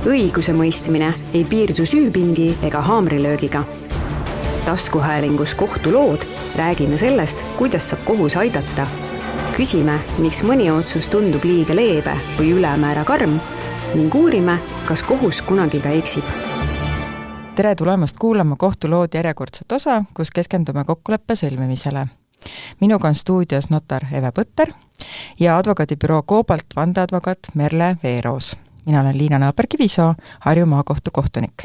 õiguse mõistmine ei piirdu süüpingi ega haamrilöögiga. Taskuhäälingus kohtulood räägime sellest, kuidas saab kohus aidata. Küsime, miks mõni otsus tundub liiga leebe või ülemäära karm ning uurime, kas kohus kunagi ka eksib. Tere tulemast kuulama kohtulood järjekordset osa, kus keskendume kokkuleppe sõlmimisele. Minuga on stuudios notar Eve Põtter ja advokaadibüroo Cobalt vandeadvokaat Merle Veeroos. Mina olen Liina Naaber-Kivisoo, Harju maakohtu kohtunik.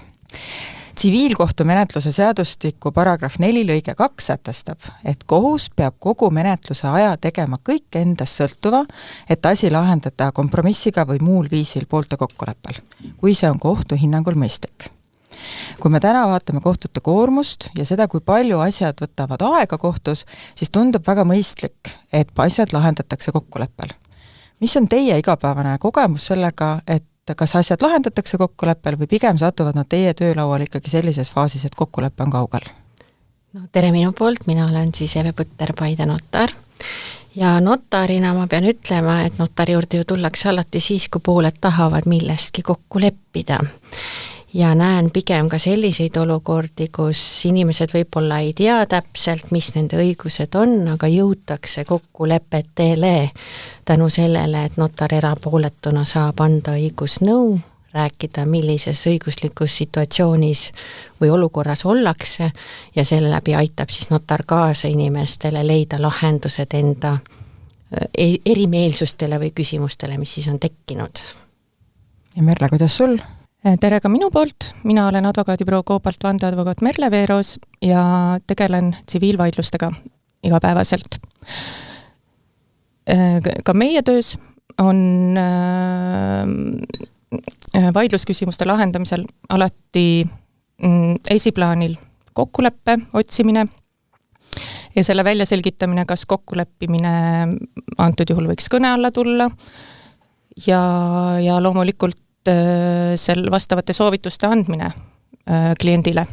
Tsiviilkohtumenetluse seadustiku paragrahv 4 lõige 2 sätestab, et kohus peab kogu menetluse aja tegema kõik endast sõltuva, et asi lahendada kompromissiga või muul viisil poolte kokkuleppel, kui see on kohtu hinnangul mõistlik. Kui me täna vaatame kohtute koormust ja seda, kui palju asjad võtavad aega kohtus, siis tundub väga mõistlik, et asjad lahendatakse kokkuleppel. Mis on teie igapäevane kogemus sellega, et kas asjad lahendatakse kokkuleppel või pigem satuvad nad teie töölaual ikkagi sellises faasis, et kokkulepe on kaugel? No, tere minu poolt, mina olen siis Eve Põtter, Paide notar. Ja notarina ma pean ütlema, et notari juurde ju tullakse alati siis, kui pooled tahavad millestki kokku leppida. Ja näen pigem ka selliseid olukordi, kus inimesed võib-olla ei tea täpselt, mis nende õigused on, aga jõutakse kokkulepetele tänu sellele, et notar erapooletuna saab anda õigusnõu, rääkida, millises õiguslikus situatsioonis või olukorras ollakse ja selle läbi aitab siis notar kaasa inimestele leida lahendused enda erimeelsustele või küsimustele, mis siis on tekkinud. Ja Merle, kuidas sul? Tere ka minu poolt, mina olen advokaadibüroo Cobalt vandeadvokaat Merle Veeroos ja tegelen tsiviilvaidlustega igapäevaselt. Ka meie töös on vaidlusküsimuste lahendamisel alati esiplaanil kokkuleppe otsimine ja selle väljaselgitamine, kas kokkuleppimine antud juhul võiks kõne alla tulla ja loomulikult vastavate soovituste andmine kliendile.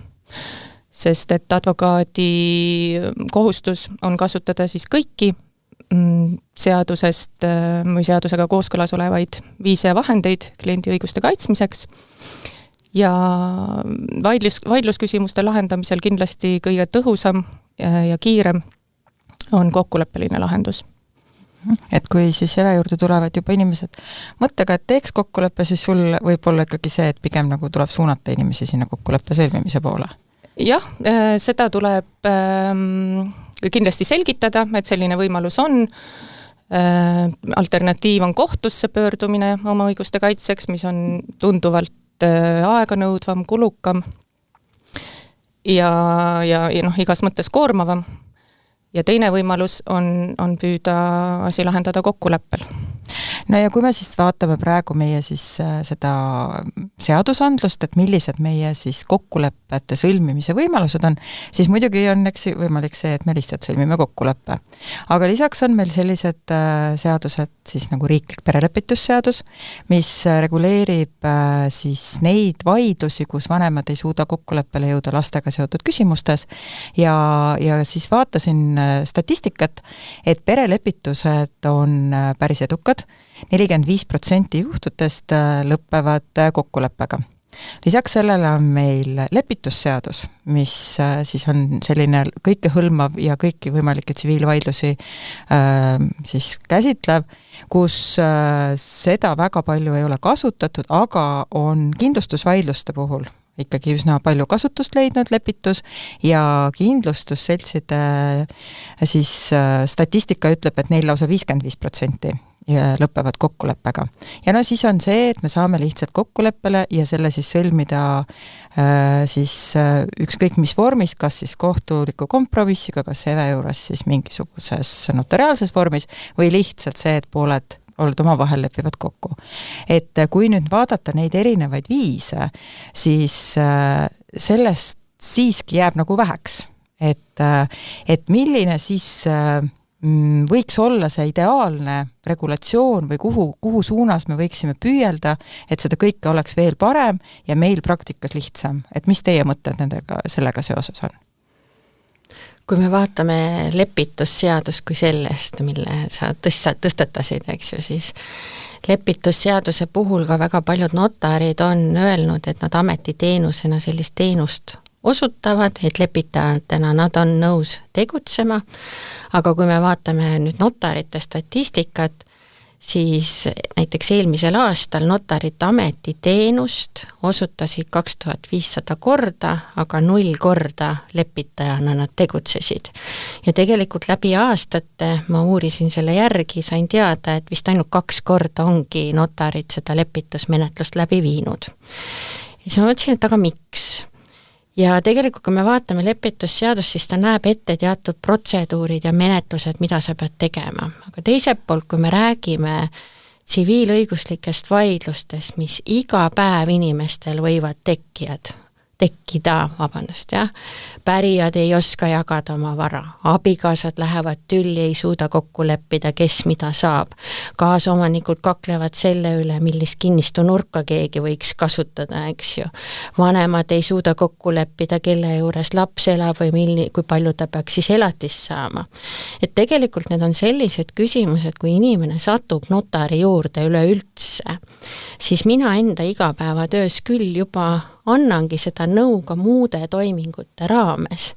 Sest et advokaadi kohustus on kasutada siis kõiki seadusest või seadusega kooskõlas olevaid viise ja vahendeid kliendi õiguste kaitsmiseks. Ja vaidlusküsimuste lahendamisel kindlasti kõige tõhusam ja kiirem on kokkuleppeline lahendus. Et kui siis Eve juurde tulevad juba inimesed mõttega, et teeks kokkuleppe, siis sul võib olla ikkagi see, et pigem nagu tuleb suunata inimesi sinna kokkuleppe sõlmimise poole. Jah, seda tuleb kindlasti selgitada, et selline võimalus on. Alternatiiv on kohtusse pöördumine oma õiguste kaitseks, mis on tunduvalt aeganõudvam, kulukam ja igas mõttes koormavam. Ja teine võimalus on püüda asi lahendada kokkuleppel. No ja kui me siis vaatame praegu meie siis seda seadusandlust, et millised meie siis kokkuleppete sõlmimise võimalused on, siis muidugi on võimalik see, et me lihtsalt sõlmime kokkuleppe. Aga lisaks on meil sellised seadused siis nagu riiklik perelepitusseadus, mis reguleerib siis neid vaidlusi, kus vanemad ei suuda kokkuleppele jõuda lastega seotud küsimustes ja siis vaatasin statistikat, et perelepitused on päris edukad. 45% juhtudest lõpevad kokkuleppega. Lisaks sellele on meil lepitusseadus, mis siis on selline kõikehõlmav ja kõiki võimalikke tsiviilvaidlusi siis käsitlev, kus seda väga palju ei ole kasutatud, aga on kindlustusvaidluste puhul ikkagi üsna palju kasutust leidnud lepitus ja kindlustusseltside siis statistika ütleb, et neil lausa 55% lõpevad kokkuleppega. Ja siis on see, et me saame lihtsalt kokkuleppele ja selle siis sõlmida siis ükskõik mis vormis, kas siis kohtuliku kompromissiga, kas Eve juures siis mingisuguses notariaalses vormis või lihtsalt see, et pooled oma vahel lepivad kokku. Et kui nüüd vaadata neid erinevaid viise, siis sellest siiski jääb nagu väheks. Et milline siis võiks olla see ideaalne regulatsioon või kuhu suunas me võiksime püüelda, et seda kõike oleks veel parem ja meil praktikas lihtsam. Et mis teie mõtted sellega seoses on? Kui me vaatame lepitusseadust kui sellest, mille sa tõstatasid, eks ju, lepitusseaduse puhul ka väga paljud notarid on öelnud, et nad ametiteenusena sellist teenust osutavad, et lepitajatena nad on nõus tegutsema, aga kui me vaatame nüüd notarite statistikat, siis näiteks eelmisel aastal notarite ametiteenust osutasid 2500 korda, aga 0 korda lepitajana nad tegutsesid. Ja tegelikult läbi aastate ma uurisin selle järgi, sain teada, et vist ainult 2 korda ongi notarid seda lepitusmenetlust läbi viinud. Ja siis ma mõtlesin, et aga miks? Ja tegelikult, kui me vaatame lepitusseadust, siis ta näeb ette teatud protseduurid ja menetlused, mida sa pead tegema. Aga teiselt poolt, kui me räägime tsiviilõiguslikest vaidlustest, mis iga päev inimestel võivad tekkida, pärijad ei oska jagada oma vara, abikaasad lähevad tülli, ei suuda kokku leppida, kes mida saab, kaasomanikud kaklevad selle üle, millist kinnistu nurka keegi võiks kasutada, eks ju, vanemad ei suuda kokku leppida, kelle juures laps elab või kui palju ta peaks siis elatist saama. Et tegelikult need on sellised küsimused, kui inimene satub notari juurde üleüldse, siis mina enda igapäevatöös küll juba annangi seda nõu ka muude toimingute raames.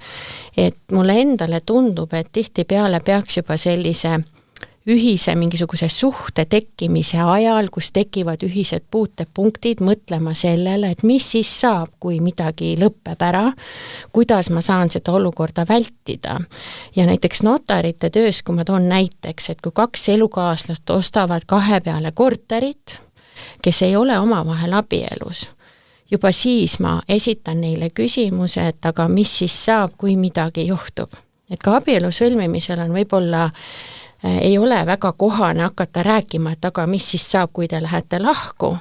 Et mulle endale tundub, et tihtipeale peaks juba sellise ühise mingisuguse suhte tekkimise ajal, kus tekivad ühised puutepunktid, mõtlema sellele, et mis siis saab, kui midagi lõpeb ära, kuidas ma saan seda olukorda vältida. Ja näiteks notarite töös, kui ma toon näiteks, et kui 2 elukaaslast ostavad 2 peale korterit, kes ei ole omavahel abielus, juba siis ma esitan neile küsimuse, et aga mis siis saab, kui midagi juhtub. Et ka abielu sõlmimisel on võib-olla ei ole väga kohane hakata rääkima, et aga mis siis saab, kui te lähete lahku.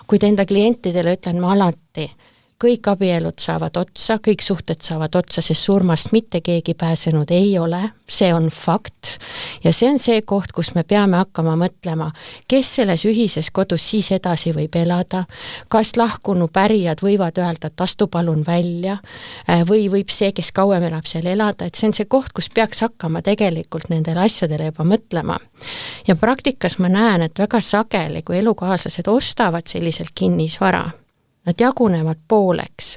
Kuid enda klientidele ütlen ma alati, kõik abielud saavad otsa, kõik suhted saavad otsa, sest surmast mitte keegi pääsenud ei ole, see on fakt. Ja see on see koht, kus me peame hakkama mõtlema, kes selles ühises kodus siis edasi võib elada, kas lahkunu pärijad võivad öelda, et astu palun välja, või võib see, kes kauem elab seal elada, et see on see koht, kus peaks hakkama tegelikult nendele asjadele juba mõtlema. Ja praktikas ma näen, et väga sageli, kui elukaaslased ostavad selliselt kinnisvara, nad jagunevad pooleks.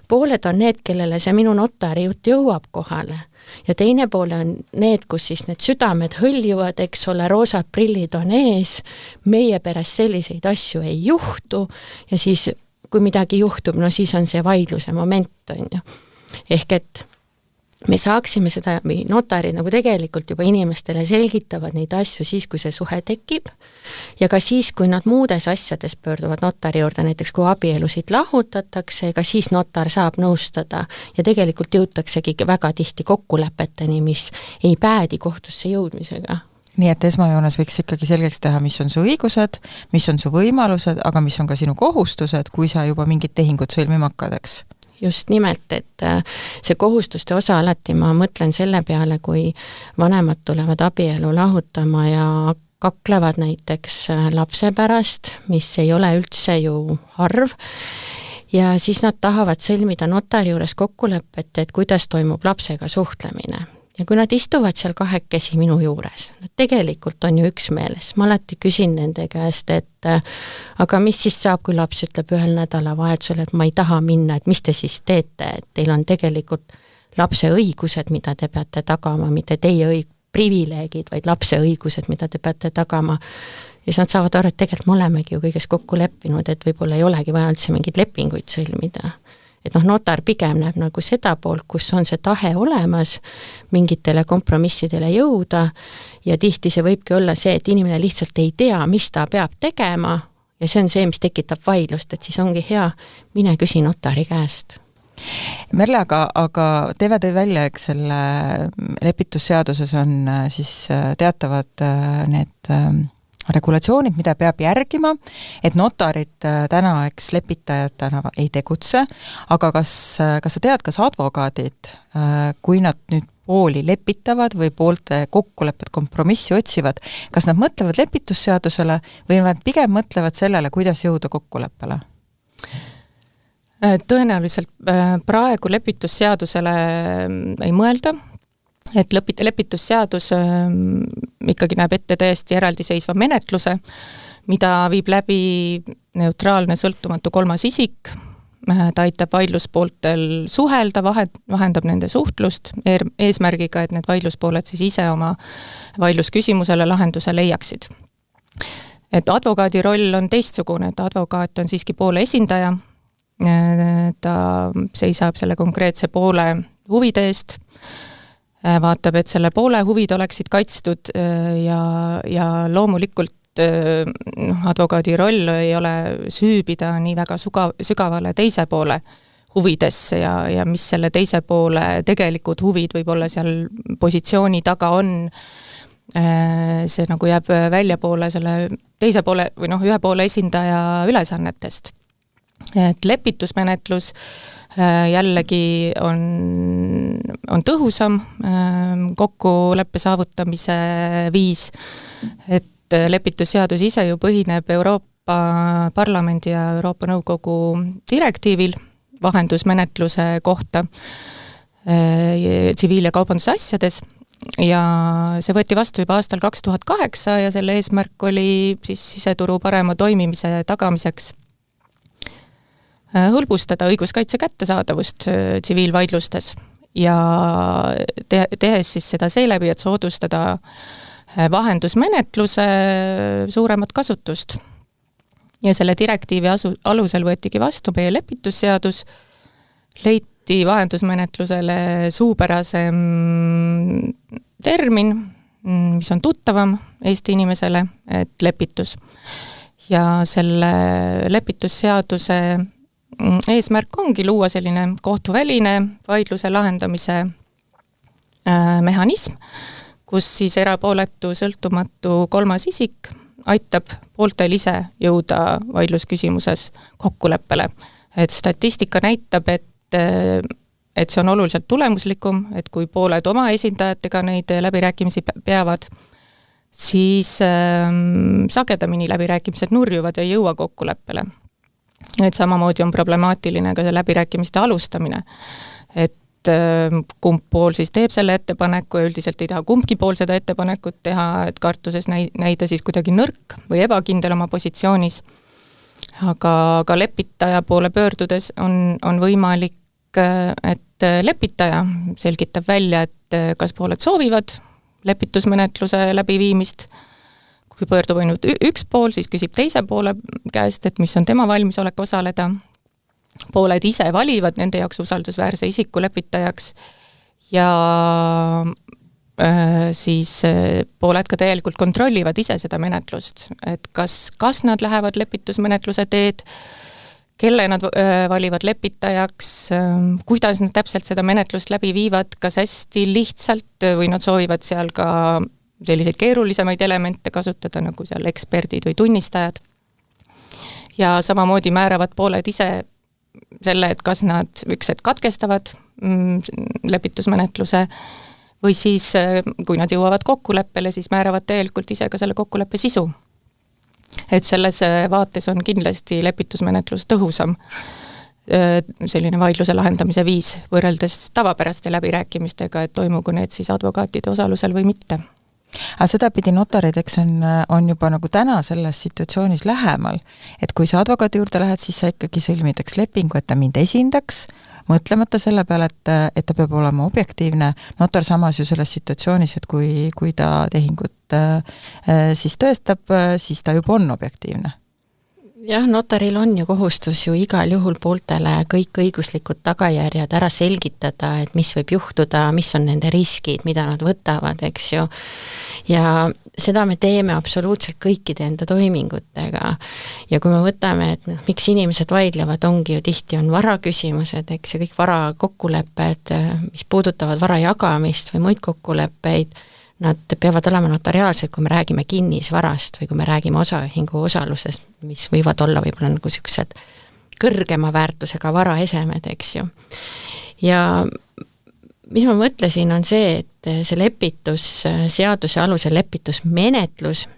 Pooled on need, kellele see minu notari jutt jõuab kohale. Ja teine poole on need, kus siis need südamed hõljuvad, eks ole, roosad prillid on ees, meie peres selliseid asju ei juhtu ja siis, kui midagi juhtub, no siis on see vaidluse moment, on ju. Ehk et me saaksime seda, notarid nagu tegelikult juba inimestele selgitavad neid asju siis, kui see suhe tekib ja ka siis, kui nad muudes asjades pöörduvad notari juurde, näiteks kui abielusid lahutatakse, ka siis notar saab nõustada ja tegelikult jõutaksegi väga tihti kokkulepeteni, mis ei päädi kohtusse jõudmisega. Nii et esmajoones võiks ikkagi selgeks teha, mis on su õigused, mis on su võimalused, aga mis on ka sinu kohustused, kui sa juba mingit tehingut sõlmima hakkadeks. Just nimelt, et see kohustuste osa alati ma mõtlen selle peale, kui vanemad tulevad abielu lahutama ja kaklevad näiteks lapse pärast, mis ei ole üldse ju harv, ja siis nad tahavad sõlmida notari juures kokkulepet, et kuidas toimub lapsega suhtlemine. Ja kui nad istuvad seal 2 minu juures, nad tegelikult on ju üksmeeles, ma alati küsin nende käest, et aga mis siis saab, kui laps ütleb ühel nädalavahetusel, et ma ei taha minna, et mis te siis teete, et teil on tegelikult lapse õigused, mida te peate tagama, mitte teie privileegid, vaid lapse õigused, mida te peate tagama. Ja siis nad saavad aru, et tegelikult me olemegi ju kõiges kokku leppinud, et võib-olla ei olegi vaja üldse mingeid lepinguid sõlmida. Et notar pigem näeb nagu seda poolt, kus on see tahe olemas mingitele kompromissidele jõuda ja tihti see võibki olla see, et inimene lihtsalt ei tea, mis ta peab tegema ja see on see, mis tekitab vaidlust, et siis ongi hea, mine küsi notari käest. Merle, aga TV tõi välja, eks selle lepitusseaduses on siis teatavad need regulatsioonid, mida peab järgima, et notarid täna, eks lepitajatena ei tegutse, aga kas sa tead, kas advokaadid, kui nad nüüd pooli lepitavad või poolte kokkulepet kompromissi otsivad, kas nad mõtlevad lepitusseadusele või nad pigem mõtlevad sellele, kuidas jõuda kokkuleppele? Tõenäoliselt praegu lepitusseadusele ei mõelda, et lepitusseadus ikkagi näeb ette täiesti eraldiseisva menetluse, mida viib läbi neutraalne sõltumatu kolmas isik, ta aitab vaidluspooltel suhelda, vahendab nende suhtlust eesmärgiga, et need vaidluspooled siis ise oma vaidlusküsimusele lahenduse leiaksid. Et advokaadi roll on teistsugune, et advokaat on siiski poole esindaja, ta seisab selle konkreetse poole huvide eest, vaatab, et selle poole huvid oleksid kaitstud ja loomulikult advokaadi roll ei ole süübida nii väga sügavale teise poole huvidesse ja mis selle teise poole tegelikud huvid võib-olla seal positsiooni taga on, see nagu jääb väljapoole selle teise poole või ühe poole esindaja ülesannetest. Et lepitusmenetlus jällegi on tõhusam kokkuleppe saavutamise viis, et lepitusseadus ise ju põhineb Euroopa Parlamendi ja Euroopa Nõukogu direktiivil vahendusmenetluse kohta tsiviil- ja kaubandusasjades ja see võeti vastu juba aastal 2008 ja selle eesmärk oli siis siseturu parema toimimise tagamiseks hõlbustada õiguskaitse kättesaadavust tsiviilvaidlustes ja tehes siis seda seeläbi, et soodustada vahendusmenetluse suuremat kasutust. Ja selle direktiivi alusel võetigi vastu meie lepitusseadus, leiti vahendusmenetlusele suupärasem termin, mis on tuttavam Eesti inimesele, et lepitus. Ja selle lepitusseaduse eesmärk ongi luua selline kohtuväline vaidluse lahendamise mehhanism, kus siis erapooletu sõltumatu kolmas isik aitab pooltel ise jõuda vaidlusküsimuses kokkuleppele. Et statistika näitab, et see on oluliselt tulemuslikum, et kui pooled oma esindajatega neid läbirääkimisi peavad, siis sagedamini läbirääkimised nurjuvad ja ei jõua kokkuleppele. Et samamoodi on problemaatiline ka see läbirääkimiste alustamine. Et kumb pool siis teeb selle ettepaneku ja üldiselt ei taha kumbki pool seda ettepanekut teha, et kartuses näida siis kuidagi nõrk või ebakindel oma positsioonis. Aga lepitaja poole pöördudes on võimalik, et lepitaja selgitab välja, et kas pooled soovivad lepitusmenetluse läbiviimist. Kui pöördub ainult üks pool, siis küsib teise poole käest, et mis on tema valmisolek osaleda. Pooled ise valivad nende jaoks usaldusväärse isiku lepitajaks ja siis pooled ka tegelikult kontrollivad ise seda menetlust, et kas nad lähevad lepitusmenetluse teed, kelle nad valivad lepitajaks, kuidas nad täpselt seda menetlust läbi viivad, kas hästi lihtsalt või nad soovivad seal ka selliseid keerulisemaid elemente kasutada, nagu seal eksperdid või tunnistajad. Ja samamoodi määravad pooled ise selle, et kas nad ükset katkestavad lepitusmenetluse või siis, kui nad jõuavad kokkuleppele, siis määravad tegelikult ise ka selle kokkuleppe sisu. Et selles vaates on kindlasti lepitusmenetlus tõhusam selline vaidluse lahendamise viis võrreldes tavapäraste läbirääkimistega, et toimugu need siis advokaatide osalusel või mitte. Aga seda pidi notarideks on juba nagu täna selles situatsioonis lähemal, et kui sa advokaadi juurde lähed, siis sa ikkagi sõlmidaks lepingu, et ta mind esindaks, mõtlemata selle peale, et ta peab olema objektiivne. Notar samas ju selles situatsioonis, et kui ta tehingut siis tõestab, siis ta juba on objektiivne. Jah, notaril on ju kohustus ju igal juhul pooltele kõik õiguslikud tagajärjed ära selgitada, et mis võib juhtuda, mis on nende riskid, mida nad võtavad, eks ju. Ja seda me teeme absoluutselt kõikide enda toimingutega. Ja kui me võtame, et miks inimesed vaidlevad, ongi ju tihti on vara küsimused, eks, ja kõik vara kokkulepped, mis puudutavad vara jagamist või muid kokkuleppeid, nad peavad olema notariaalsed, kui me räägime kinnisvarast või kui me räägime osaühingu osalusest, mis võivad olla võib-olla nagu sellised kõrgema väärtusega varaesemed, eks ju. Ja mis ma mõtlesin, on see, et see lepitusseaduse alusel lepitusmenetlus,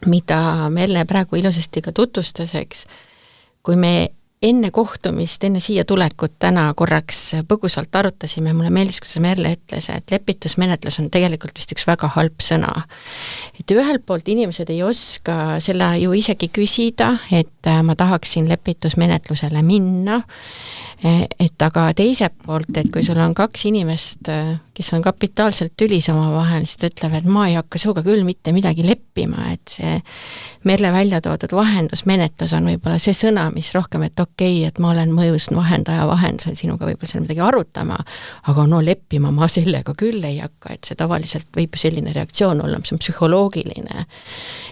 mida Melle praegu ilusasti ka tutvustas, eks, kui me enne kohtumist, enne siia tulekut täna korraks põgusalt arutasime, mulle meeldis, kuidas Merle ütles, et lepitusmenetlus on tegelikult vist üks väga halb sõna. Et ühelt poolt inimesed ei oska selle ju isegi küsida, et ma tahaksin lepitusmenetlusele minna, et aga teiselt poolt, et kui sul on kaks inimest, kes on kapitaalselt tülis oma vahel, siis ta ütleb, et ma ei hakka sinuga küll mitte midagi leppima, et see Merle välja toodud vahendusmenetlus on võib-olla see sõna, mis rohkem, et okei, et ma olen mõjus vahendaja vahendusel sinuga võib-olla seal midagi arutama, aga no leppima ma sellega küll ei hakka, et see tavaliselt võib ju selline reaktsioon olla, mis on psühholoogiline.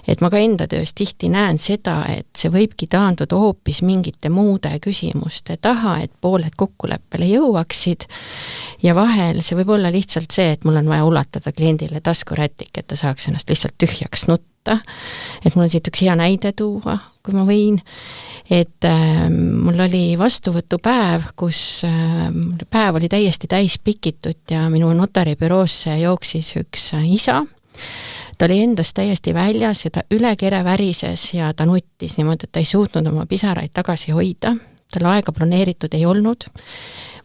Et ma ka enda töös tihti näen seda, et see võibki taanduda hoopis mingite muude küsimuste taha, et pooled kokkuleppele jõuaksid ja vahel see võib olla lihtsalt see, et mul on vaja ulatada kliendile taskurätik, et ta saaks ennast lihtsalt tühjaks nutta. Et mul on siit üks hea näide tuua, kui ma võin, et mul oli vastuvõtupäev, kus päev oli täiesti täis pikitud ja minu notaribüroosse jooksis üks isa. Ta oli endast täiesti väljas ja ta üle kere värises ja ta nuttis niimoodi, et ta ei suutnud oma pisaraid tagasi hoida. Tal aega planeeritud ei olnud.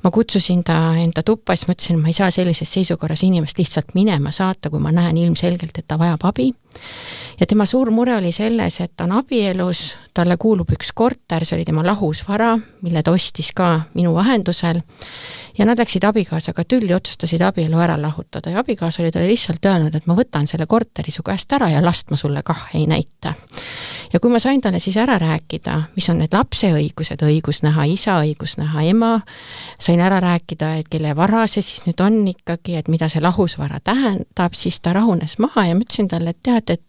Ma kutsusin ta enda tuppa, siis ma ütlesin, et ma ei saa sellises seisukorras inimest lihtsalt minema saata, kui ma näen ilmselgelt, et ta vajab abi. Ja tema suur mure oli selles, et ta on abielus, talle kuulub üks korter, see oli tema lahusvara, mille ta ostis ka minu vahendusel ja nad läksid abikaasaga tülli, otsustasid abielu ära lahutada ja abikaasa oli talle lihtsalt öelnud, et ma võtan selle korteri su käest ära ja last ma sulle kah ei näita. Ja kui ma sain talle siis ära rääkida, mis on need lapse õigused, õigus näha isa, õigus näha ema, sain ära rääkida, et kelle vara see siis nüüd on ikkagi, et mida see lahusvara tähendab, siis ta rahunes maha ja ma ütlesin talle, et tead, et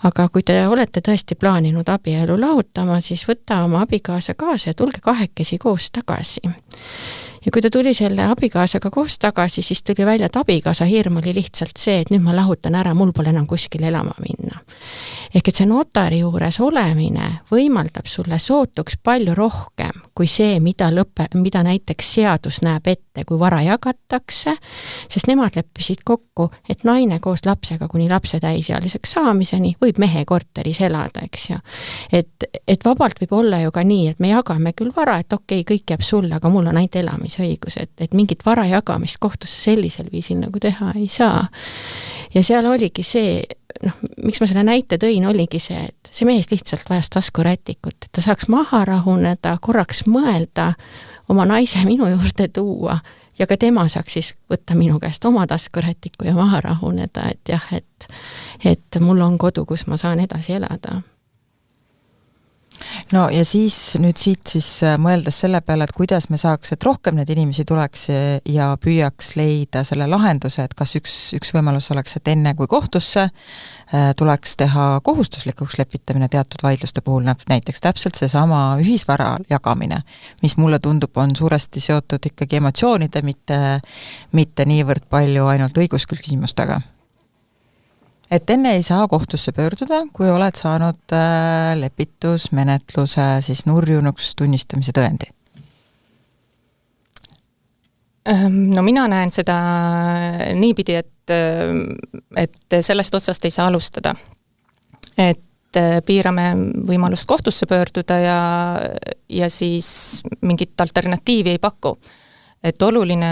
aga kui te olete tõesti plaaninud abielu lahutama, siis võta oma abikaasa kaasa ja tulge kahekesi koos tagasi. Ja kui ta tuli selle abikaasaga koos tagasi, siis tuli välja, et abikaasa hirm oli lihtsalt see, et nüüd ma lahutan ära, mul pole enam kuskil elama minna. Ehk et see notari juures olemine võimaldab sulle sootuks palju rohkem kui see, mida näiteks seadus näeb ette, kui vara jagatakse, sest nemad leppisid kokku, et naine koos lapsega kuni lapse täisealiseks saamiseni võib mehe korteris elada, eks ju. Et vabalt võib olla ju ka nii, et me jagame küll vara, et okei, kõik jääb sulle, aga mul on ainult elamisõigus, et mingit vara jagamist kohtusse sellisel viisil nagu teha ei saa. Ja seal oligi see, miks ma selle näite tõin, oligi see, et see mees lihtsalt vajas taskurätikut, et ta saaks maha rahuneda, korraks mõelda, oma naise minu juurde tuua ja ka tema saaks siis võtta minu käest oma taskurätiku ja maha rahuneda, et jah, et mul on kodu, kus ma saan edasi elada. No ja siis nüüd siit siis mõeldes selle peale, et kuidas me saaks, et rohkem need inimesi tuleks ja püüaks leida selle lahenduse, et kas üks võimalus oleks, et enne kui kohtusse tuleks teha kohustuslikuks lepitamine teatud vaidluste puhul, näiteks täpselt seesama ühisvara jagamine, mis mulle tundub on suuresti seotud ikkagi emotsioonide, mitte niivõrd palju ainult õigusküsimustega. Et enne ei saa kohtusse pöörduda, kui oled saanud lepitusmenetluse siis nurjunuks tunnistamise tõendi? No mina näen seda niipidi, et sellest otsast ei saa alustada. Et piirame võimalust kohtusse pöörduda ja siis mingit alternatiivi ei paku. Et oluline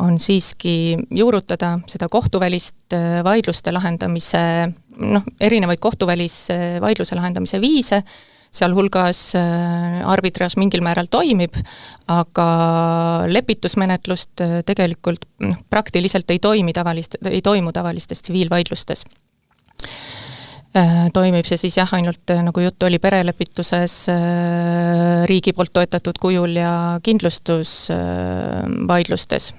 on siiski juurutada seda kohtuvälist vaidluste lahendamise, erinevaid kohtuvälise vaidluse lahendamise viise, seal hulgas arbitraaž mingil määral toimib, aga lepitusmenetlust tegelikult praktiliselt ei toimu tavalistes tsiviilvaidlustes. Toimib see siis jah, ainult nagu juttu oli perelepituses riigi poolt toetatud kujul ja kindlustusvaidlustes,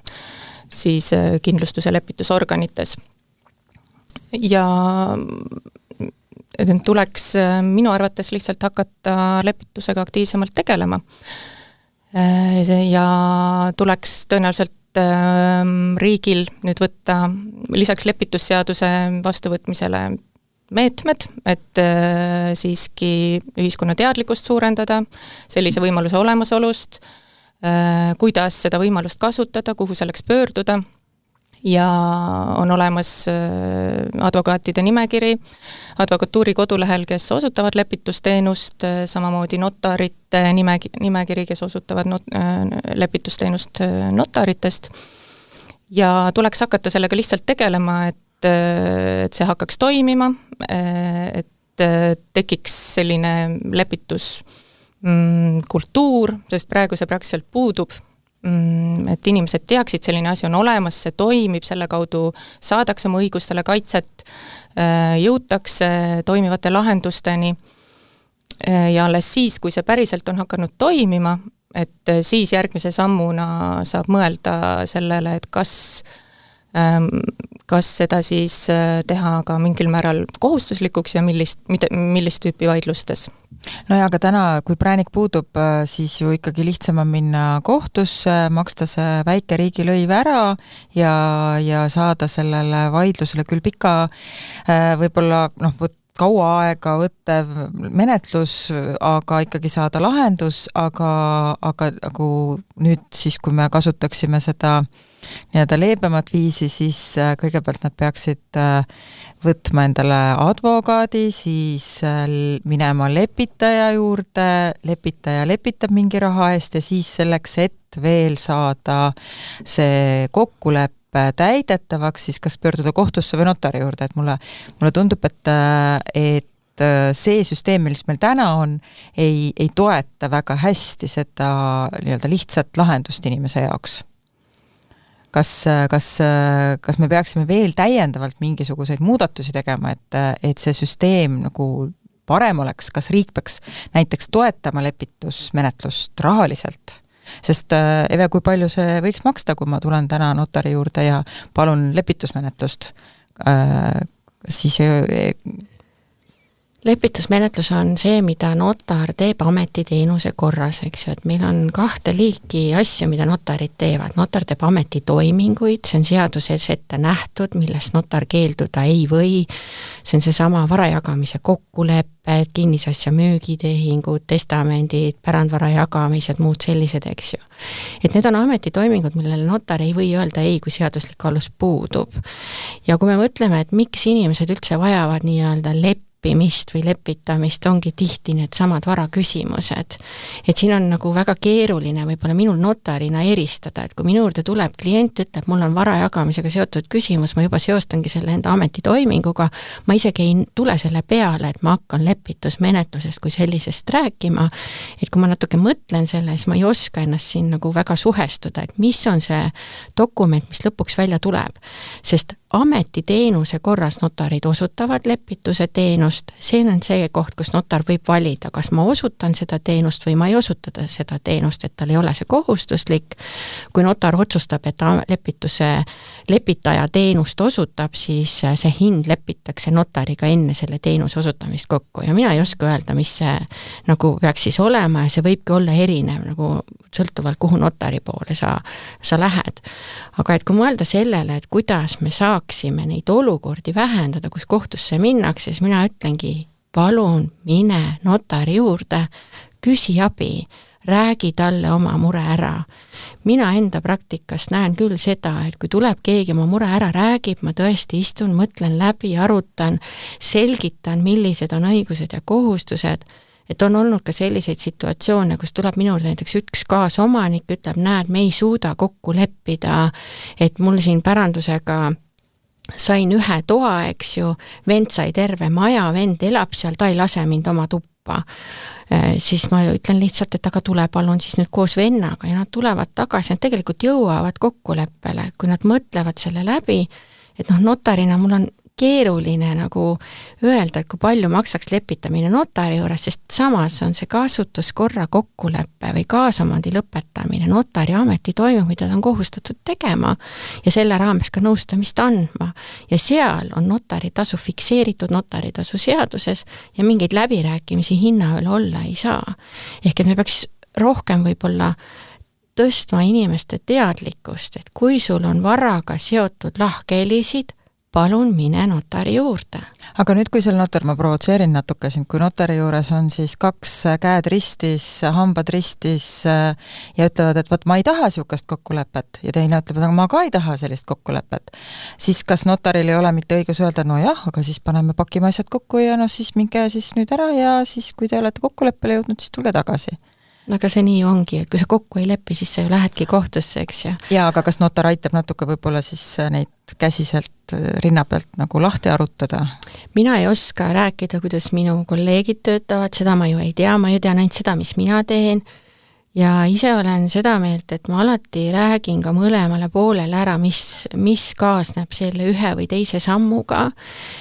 siis kindlustuse lepitusorganites. Ja tuleks minu arvates lihtsalt hakata lepitusega aktiivsemalt tegelema. Ja tuleks tõenäoliselt riigil nüüd võtta lisaks lepitusseaduse vastuvõtmisele meetmed, et siiski ühiskonna teadlikkust suurendada, sellise võimaluse olemasolust, kuidas seda võimalust kasutada, kuhu selleks pöörduda ja on olemas advokaatide nimekiri advokatuuri kodulehel, kes osutavad lepitusteenust, samamoodi notarite nimekiri, kes osutavad lepitusteenust notaritest. Ja tuleks hakata sellega lihtsalt tegelema, et see hakkaks toimima, et tekiks selline lepituskultuur, sest praegu see praktiliselt puudub, et inimesed teaksid, selline asi on olemas, see toimib, selle kaudu saadakse oma õigustele kaitset, jõutakse toimivate lahendusteni ja alles siis, kui see päriselt on hakanud toimima, et siis järgmise sammuna saab mõelda sellele, et kas seda siis teha ka mingil määral kohustuslikuks ja millist tüüpi vaidlustes. No ja aga täna, kui präänik puudub, siis ju ikkagi lihtsam on minna kohtusse, maksta see väike riigilõiv ära ja saada sellele vaidlusele küll pika, võib-olla kaua aega võttev menetlus, aga ikkagi saada lahendus, aga nüüd siis, kui me kasutaksime seda nii-öelda leebemat viisi, siis kõigepealt nad peaksid võtma endale advokaadi, siis minema lepitaja juurde, lepitaja lepitab mingi raha eest ja siis selleks, et veel saada see kokkulepe täidetavaks, siis kas pöörduda kohtusse või notari juurde, et mulle tundub, et see süsteem, mis meil täna on, ei toeta väga hästi seda nii-öelda lihtsat lahendust inimese jaoks. Kas me peaksime veel täiendavalt mingisuguseid muudatusi tegema, et see süsteem nagu parem oleks, kas riik peaks näiteks toetama lepitusmenetlust rahaliselt? Sest Eve, kui palju see võiks maksta, kui ma tulen täna notari juurde ja palun lepitusmenetlust, siis lepitusmenetlus on see, mida notar teeb ametiteenuse korras, eks ju, et meil on 2 liiki asju, mida notarid teevad. Notar teeb ametitoiminguid, see on seaduses ette nähtud, millest notar keelduda ei või, see on seesama varajagamise kokkulepped, kinnisasja müügitehingud, testamendid, pärandvara jagamised, muud sellised, eks ju. Et need on ametitoimingud, millele notar ei või öelda ei, kui seaduslik alus puudub. Ja kui me mõtleme, et miks inimesed üldse vajavad nii-öelda leppimist või lepitamist, ongi tihti need samad varaküsimused. Et siin on nagu väga keeruline võib-olla minul notarina eristada, et kui minu juurde tuleb klient, ütleb, mul on vara jagamisega seotud küsimus, ma juba seostangi selle enda ametitoiminguga, ma isegi ei tule selle peale, et ma hakkan lepitusmenetlusest kui sellisest rääkima, et kui ma natuke mõtlen selle, siis ma ei oska ennast siin nagu väga suhestuda, et mis on see dokument, mis lõpuks välja tuleb, sest ametiteenuse korras notarid osutavad lepituse teenust, see on see koht, kus notar võib valida, kas ma osutan seda teenust või ma ei osutada seda teenust, et tal ei ole see kohustuslik. Kui notar otsustab, et lepitaja teenust osutab, siis see hind lepitakse notariga enne selle teenuse osutamist kokku ja mina ei oska öelda, mis see nagu peaks siis olema ja see võibki olla erinev, nagu sõltuvalt, kuhu notari poole sa lähed. Aga et kui mõelda sellele, et kuidas me saaksime neid olukordi vähendada, kus kohtusse minnakse, siis mina ütlengi, palun mine notari juurde, küsi abi, räägi talle oma mure ära. Mina enda praktikast näen küll seda, et kui tuleb keegi oma mure ära räägib, ma tõesti istun, mõtlen läbi, arutan, selgitan, millised on õigused ja kohustused, et on olnud ka selliseid situatsioone, kus tuleb minu juurde näiteks üks kaasomanik, ütleb, näed, me ei suuda kokku leppida, et mul siin pärandusega sain ühe toa, eks ju, vend sai terve maja, vend elab seal, ta ei lase mind oma tuppa. Siis ma ütlen lihtsalt, et aga tule palun siis nüüd koos vennaga ja nad tulevad tagasi, nad tegelikult jõuavad kokkuleppele, kui nad mõtlevad selle läbi, et notarina mul on keeruline nagu öelda, et kui palju maksaks lepitamine notari juures, sest samas on see kasutuskorra kokkuleppe või kaasomandi lõpetamine notari ametitoiming, mida ta on kohustatud tegema ja selle raames ka nõustamist andma. Ja seal on notaritasu fikseeritud notaritasu seaduses ja mingeid läbirääkimisi hinna üle olla ei saa. Ehk et me peaks rohkem võib-olla tõstma inimeste teadlikkust, et kui sul on varaga seotud lahkhelisid, palun mine notari juurde. Aga nüüd, kui seal notar, ma provotseerin natuke sind, kui notari juures on siis 2 käed ristis, hambad ristis ja ütlevad, et vot ma ei taha niisugust kokkulepet ja teine ütleb, et aga ma ka ei taha sellist kokkulepet, siis kas notaril ei ole mitte õigus öelda, no jah, aga siis paneme, pakime asjad kokku ja siis minge siis nüüd ära ja siis, kui te olete kokkuleppele jõudnud, siis tulge tagasi? No aga see nii ongi, et kui sa kokku ei lepi, siis sa ju lähedki kohtusse, eks ju. Jaa, aga kas notar aitab natuke võib-olla siis neid käsiselt rinna pealt nagu lahti arutada? Mina ei oska rääkida, kuidas minu kolleegid töötavad, seda ma ju ei tea, ma ju tean ainult seda, mis mina teen. Ja ise olen seda meelt, et ma alati räägin ka mõlemale poolele ära, mis kaasneb selle ühe või teise sammuga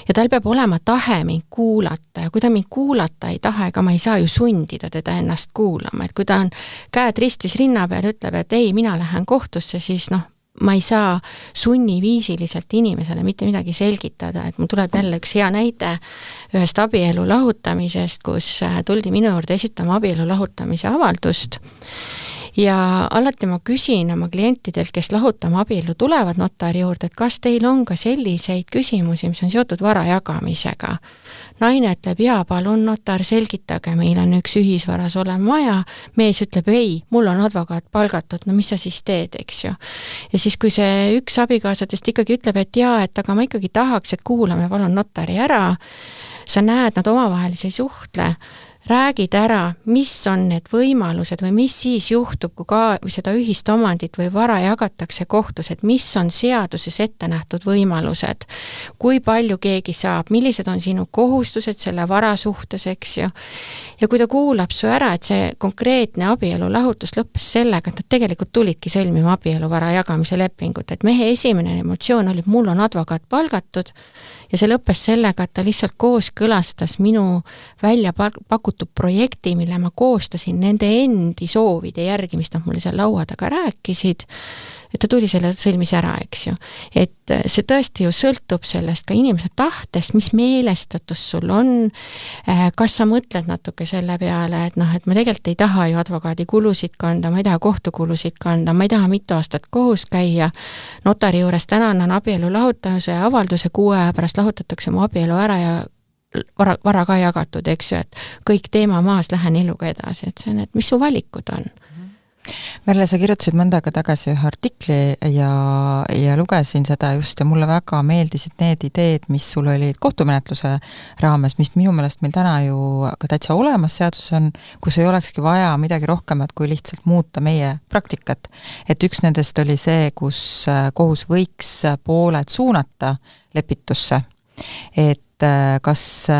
ja tal peab olema tahe mind kuulata ja kui ta mind kuulata ei taha, ega ma ei saa ju sundida teda ennast kuulama, et kui ta on käed ristis rinna peal, ütleb, et ei, mina lähen kohtusse, siis ma ei saa sunniviisiliselt inimesele mitte midagi selgitada, et mul tuleb jälle üks hea näide ühest abielu lahutamisest, kus tuldi minu juurde esitama abielu lahutamise avaldust ja alati ma küsin oma klientidelt, kes lahutama abielu tulevad notari juurde, et kas teil on ka selliseid küsimusi, mis on seotud vara jagamisega. Naine ütleb, jaa, palun notar, selgitage, meil on üks ühisvaras olev maja, mees ütleb, ei, mul on advokaat palgatud, no mis sa siis teed, eks ju. Ja siis, kui see üks abikaasadest ikkagi ütleb, et jaa, et aga ma ikkagi tahaks, et kuulame palun notari ära, sa näed, nad omavahelise suhtle, räägid ära, mis on need võimalused või mis siis juhtub, kui ka seda ühist omandit või vara jagatakse kohtus, et mis on seaduses ette nähtud võimalused, kui palju keegi saab, millised on sinu kohustused selle vara suhtes, eks ju. Ja kui ta kuulab su ära, et see konkreetne abielu lahutus lõppes sellega, et nad tegelikult tulidki sõlmima abielu vara jagamise lepingut, et mehe esimene emotsioon oli, mul on advokaat palgatud ja see lõppes sellega, et ta lihtsalt kooskõlastas minu välja pakutud projekti, mille ma koostasin nende endi soovide järgi, mis nad mulle seal laua taga rääkisid, et ta tuli selle sõlmis ära, eks ju. Et see tõesti ju sõltub sellest ka inimese tahtest, mis meelestatus sul on, kas sa mõtled natuke selle peale, et et ma tegelikult ei taha ju advokaadi kulusid kanda, ma ei taha kohtukulusid kanda, ma ei taha mitu aastat kohus käia, notari juures täna annan abielu lahutamise avalduse 6 aja pärast lahutatakse mu abielu ära ja vara ka jagatud, eks ju, et kõik teema maas, lähen eluga edasi, et see on, et mis su valikud on. Merle, sa kirjutasid mõnda aega tagasi ühe artikli ja lugesin seda just ja mulle väga meeldisid need ideed, mis sul olid kohtumenetluse raames, mis minu meelest meil täna ju ka täitsa olemas seadus on, kus ei olekski vaja midagi rohkemat, kui lihtsalt muuta meie praktikat. Et üks nendest oli see, kus kohus võiks pooled suunata lepitusse, et kas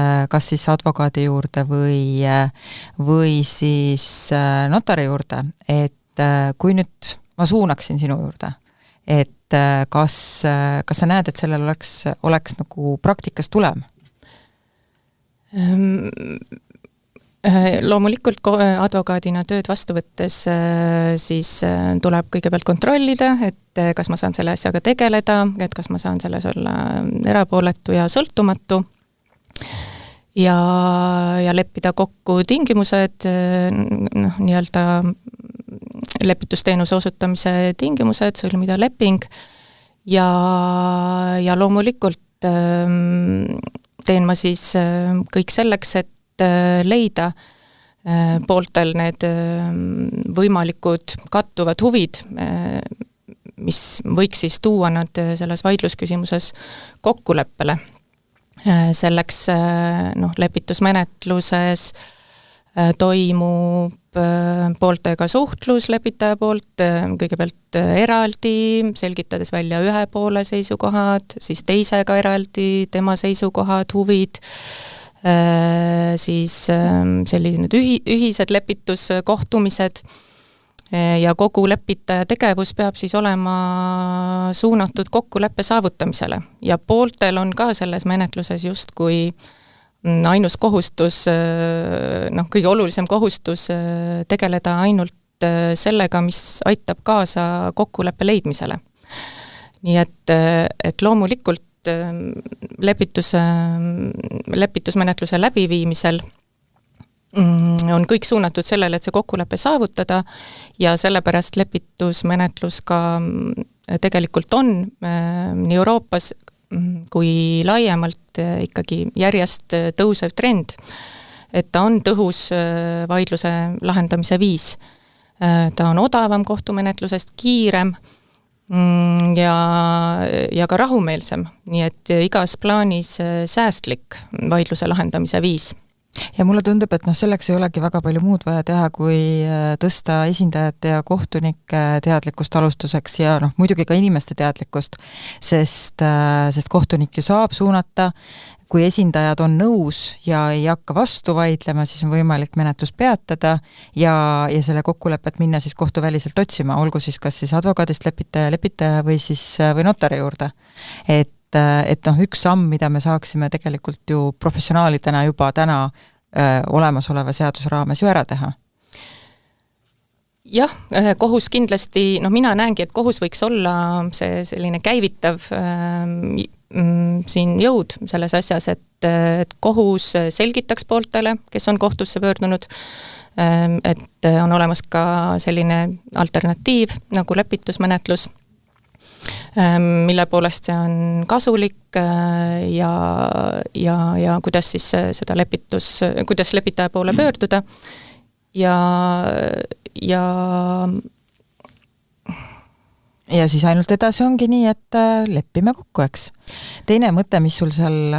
siis advokaadi juurde või siis notari juurde, et kui nüüd ma suunaksin sinu juurde, et kas sa näed, et sellel oleks nagu praktikas tulem? Loomulikult advokaadina tööd vastu võttes siis tuleb kõigepealt kontrollida, et kas ma saan selle asjaga tegeleda, et kas ma saan selles olla erapooletu ja sõltumatu ja leppida kokku tingimused, nii-öelda lepitusteenuse osutamise tingimused, sõlmida leping ja loomulikult teen ma siis kõik selleks, et leida pooltel need võimalikud kattuvad huvid, mis võiks siis tuua nad selles vaidlusküsimuses kokkuleppele. Selleks lepitusmenetluses toimub pooltega suhtlus lepitaja poolt, kõigepealt eraldi, selgitades välja ühe poole seisukohad, siis teisega eraldi tema seisukohad, huvid, siis sellised ühised lepituskohtumised ja kogu lepitaja tegevus peab siis olema suunatud kokkuleppe saavutamisele ja pooltel on ka selles menetluses justkui ainus kohustus, kõige olulisem kohustus tegeleda ainult sellega, mis aitab kaasa kokkuleppe leidmisele. Nii et loomulikult lepitusmenetluse läbiviimisel on kõik suunatud sellele, et see kokkulepe saavutada ja sellepärast lepitusmenetlus ka tegelikult on nii Euroopas kui laiemalt ikkagi järjest tõusev trend, et ta on tõhus vaidluse lahendamise viis. Ta on odavam kohtumenetlusest, kiirem ja ka rahumeelsem, nii et igas plaanis säästlik vaidluse lahendamise viis. Ja mulle tundub, et selleks ei olegi väga palju muud vaja teha, kui tõsta esindajate ja kohtunike teadlikkust alustuseks ja muidugi ka inimeste teadlikkust, sest kohtunik ju saab suunata, kui esindajad on nõus ja ei hakka vastu vaidlema, siis on võimalik menetlus peatada ja selle kokkulepet minna siis kohtuväliselt otsima, olgu siis kas siis advokaadist lepitaja või notari juurde. Et üks samm, mida me saaksime tegelikult ju professionaalidena juba täna olemasoleva seaduse raames ju ära teha. Jah, kohus kindlasti, mina näengi, et kohus võiks olla see selline käivitav siin jõud selles asjas, et kohus selgitaks pooltele, kes on kohtusse pöördunud, et on olemas ka selline alternatiiv nagu lepitusmenetlus, mille poolest see on kasulik ja kuidas siis seda kuidas lepitaja poole pöörduda ja siis ainult edasi ongi nii, et leppime kokku, eks. Teine mõte, mis sul seal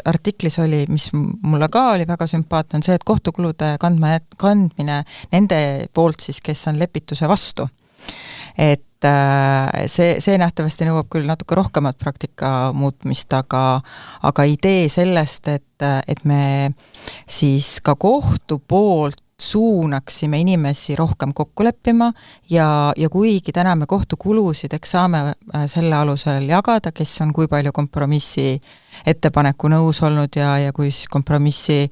artiklis oli, mis mulle ka oli väga sümpaatne, on see, et kohtukulude kandmine nende poolt siis, kes on lepituse vastu. Et see nähtavasti nõuab küll natuke rohkemat praktika muutmist, aga idee sellest, et me siis ka kohtu poolt suunaksime inimesi rohkem kokku leppima ja kuigi täna me kohtukulusid, eks saame selle alusel jagada, kes on kui palju kompromissi ettepaneku nõus olnud ja kui siis kompromissi,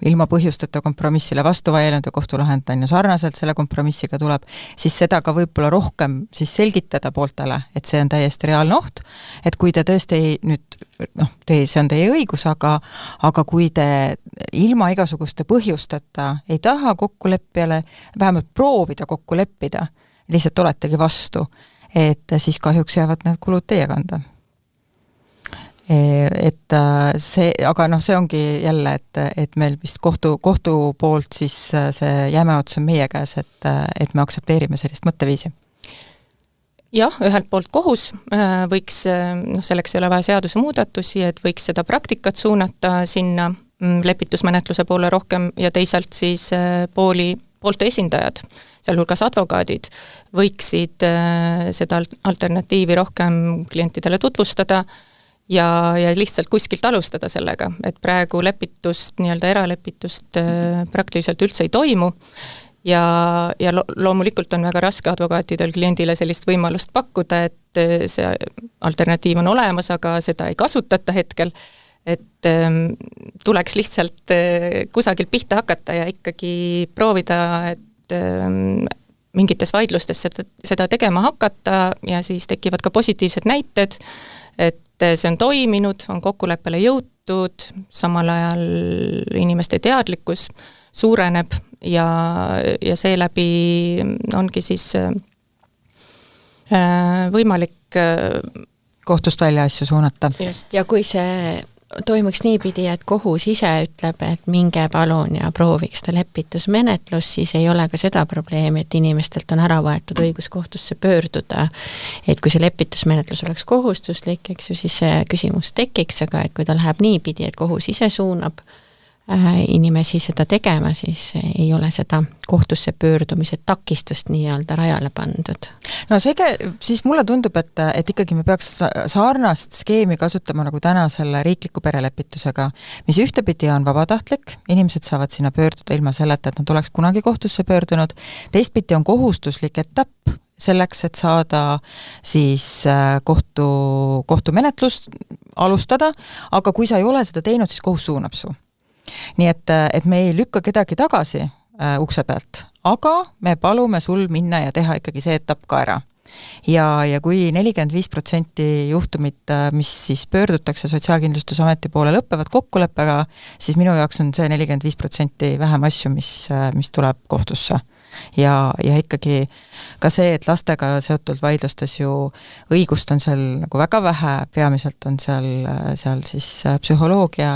ilma põhjusteta kompromissile vastu vaielnud ja kohtulahend on ju sarnaselt selle kompromissiga tuleb, siis seda ka võib-olla rohkem siis selgitada pooltele, et see on täiesti reaalne oht, et kui te tõesti see on teie õigus, aga kui te ilma igasuguste põhjusteta ei taha kokkuleppijale vähemalt proovida kokku leppida, lihtsalt oletegi vastu, et siis kahjuks jäävad need kulud teie kanda. Aga see ongi jälle, et meil vist kohtu poolt siis see jämeots on meie käes, et me aktsepteerime sellist mõtteviisi. Jah, ühelt poolt kohus võiks, selleks ei ole vaja seaduse muudatusi, et võiks seda praktikat suunata sinna lepitusmenetluse poole rohkem ja teisalt siis poolte esindajad, sealhulgas advokaadid, võiksid seda alternatiivi rohkem klientidele tutvustada ja lihtsalt kuskilt alustada sellega, et praegu lepitust, eralepitust praktiliselt üldse ei toimu ja loomulikult on väga raske advokaatidel kliendile sellist võimalust pakkuda, et see alternatiiv on olemas, aga seda ei kasutata hetkel, et tuleks lihtsalt kusagilt pihta hakata ja ikkagi proovida, et mingites vaidlustes seda tegema hakata ja siis tekivad ka positiivsed näited, et see on toiminud, on kokkuleppele jõutud, samal ajal inimeste teadlikkus suureneb ja seeläbi ongi siis võimalik kohtust välja asju suunata. Ja kui see toimuks niipidi, et kohus ise ütleb, et minge palun ja prooviks ta lepitusmenetlus, siis ei ole ka seda probleemi, et inimestelt on ära võetud õigus kohtusse pöörduda. Et kui see lepitusmenetlus oleks kohustuslik, eks ju, siis see küsimus tekiks, aga et kui ta läheb niipidi, et kohus ise suunab inimesi seda tegema, siis ei ole seda kohtusse pöördumise takistust nii-öelda rajale pandud. No siis mulle tundub, et ikkagi me peaks sarnast skeemi kasutama nagu täna selle riikliku perelepitusega, mis ühtepidi on vabatahtlik, inimesed saavad sinna pöörduda ilma selleta, et nad oleks kunagi kohtusse pöördunud, teistpidi on kohustuslik etapp selleks, et saada siis kohtumenetlust alustada, aga kui sa ei ole seda teinud, siis kohus suunab su. Nii et me ei lükka kedagi tagasi ukse pealt, aga me palume sul minna ja teha ikkagi see etapp ka ära. Ja kui 45% juhtumid, mis siis pöördutakse Sotsiaalkindlustusameti poole lõppevad kokkuleppega, siis minu jaoks on see 45% vähem asju, mis tuleb kohtusse. ja ikkagi ka see, et lastega seotud vaidlustes ju õigust on seal nagu väga vähe, peamiselt on seal siis psühholoogia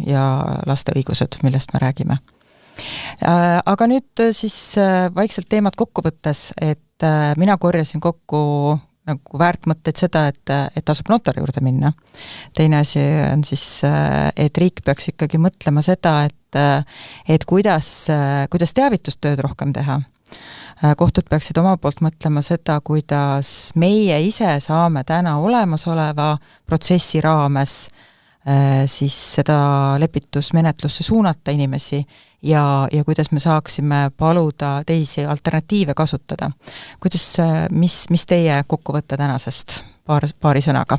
ja laste õigused, millest me räägime. Aga nüüd siis vaikselt teemad kokku võttes, et mina korjasin kokku nagu väärtmõtteid seda, et tasub notari juurde minna. Teine asi on siis, et riik peaks ikkagi mõtlema seda, et kuidas teavitustööd rohkem teha. Kohtud peaksid oma poolt mõtlema seda, kuidas meie ise saame täna olemasoleva protsessi raames siis seda lepitusmenetlusse suunata inimesi ja kuidas me saaksime paluda teisi alternatiive kasutada. Mis teie kokkuvõtte tänasest paari sõnaga?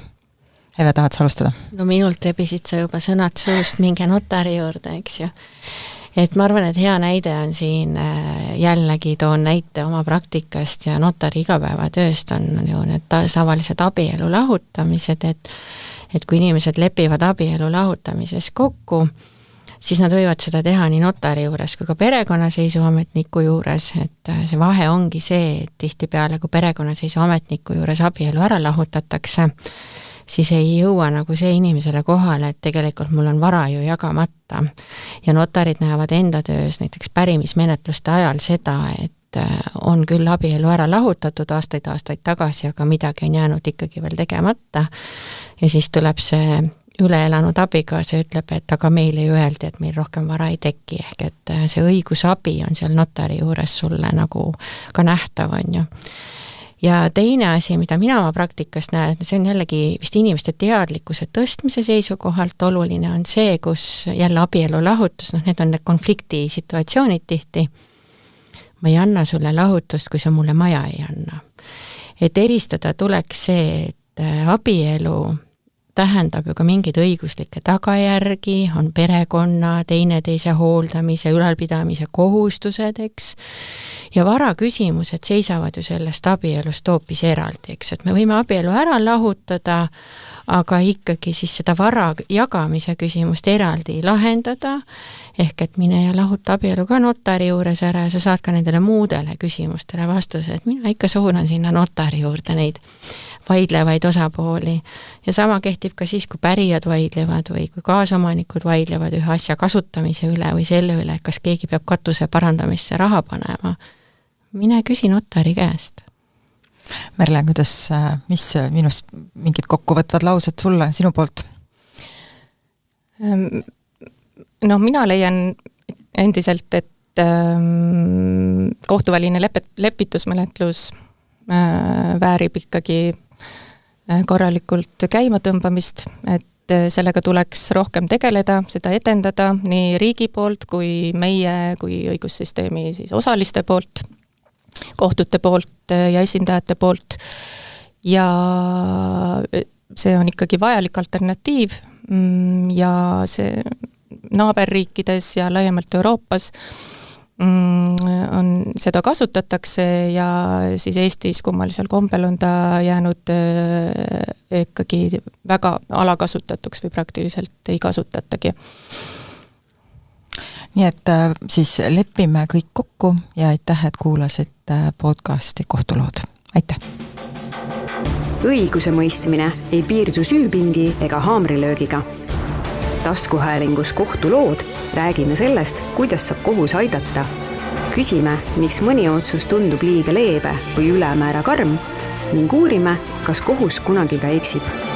Eve, tahad sa alustada? No minult rebisid sa juba sõnad suust, minge notari juurde, eks ju. Et ma arvan, et hea näide on siin, jällegi toon näite oma praktikast ja notari igapäevatööst on ju need tavalised abielu lahutamised, et kui inimesed lepivad abielu lahutamises kokku, siis nad võivad seda teha nii notari juures kui ka perekonnaseisuametniku juures, et see vahe ongi see, et tihtipeale, kui perekonnaseisuametniku juures abielu ära lahutatakse, siis ei jõua nagu see inimesele kohale, et tegelikult mul on vara ju jagamata. Ja notarid näevad enda töös näiteks pärimismenetluste ajal seda, et on küll abielu ära lahutatud aastaid tagasi, aga midagi on jäänud ikkagi veel tegemata. Ja siis tuleb see üle elanud abikaasa ja ütleb, et aga meile ju öeldi, et meil rohkem vara ei teki, ehk et see õigusabi on seal notari juures sulle nagu ka nähtav, on ju. Ja teine asi, mida mina oma praktikast näen, see on jällegi vist inimeste teadlikkuse tõstmise seisukohalt oluline, on see, kus jälle abielu lahutus, need on need konfliktisituatsioonid tihti. Ma ei anna sulle lahutust, kui sa mulle maja ei anna. Et eristada tuleks see, et abielu tähendab ju ka mingeid õiguslikke tagajärgi, on perekonna, teineteise hooldamise, ülalpidamise kohustused, eks. Ja vara küsimused seisavad ju sellest abielust hoopis eraldi, eks, et me võime abielu ära lahutada, aga ikkagi siis seda vara jagamise küsimust eraldi lahendada, ehk et mine ja lahuta abielu ka notari juures ära ja sa saad ka nendele muudele küsimustele vastuse, et mina ikka suunan sinna notari juurde neid vaidlevaid osapooli. Ja sama kehtib ka siis, kui pärijad vaidlevad või kui kaasomanikud vaidlevad ühe asja kasutamise üle või selle üle, kas keegi peab katuse parandamisse raha panema. Mine küsi notari käest. Merle, mis minust mingid kokkuvõtvad laused sulle, sinu poolt? No mina leian endiselt, et kohtuväline lepitusmenetlus väärib ikkagi korralikult käima tõmbamist, et sellega tuleks rohkem tegeleda, seda edendada nii riigi poolt kui meie, kui õigussüsteemi siis osaliste poolt, kohtute poolt ja esindajate poolt. Ja see on ikkagi vajalik alternatiiv ja see naaberriikides ja laiemalt Euroopas seda kasutatakse ja siis Eestis kummalisel kombel on ta jäänud ikkagi väga alakasutatuks või praktiliselt ei kasutatagi. Nii et siis lepime kõik kokku ja aitäh, et kuulasid podcasti Kohtulood. Aitäh! Õiguse mõistmine ei piirdu süüpingi ega haamrilöögiga. Taskuhäälingus Kohtulood räägime sellest, kuidas saab kohus aidata. Küsime, miks mõni otsus tundub liiga leebe või ülemäära karm ning uurime, kas kohus kunagi ka eksib.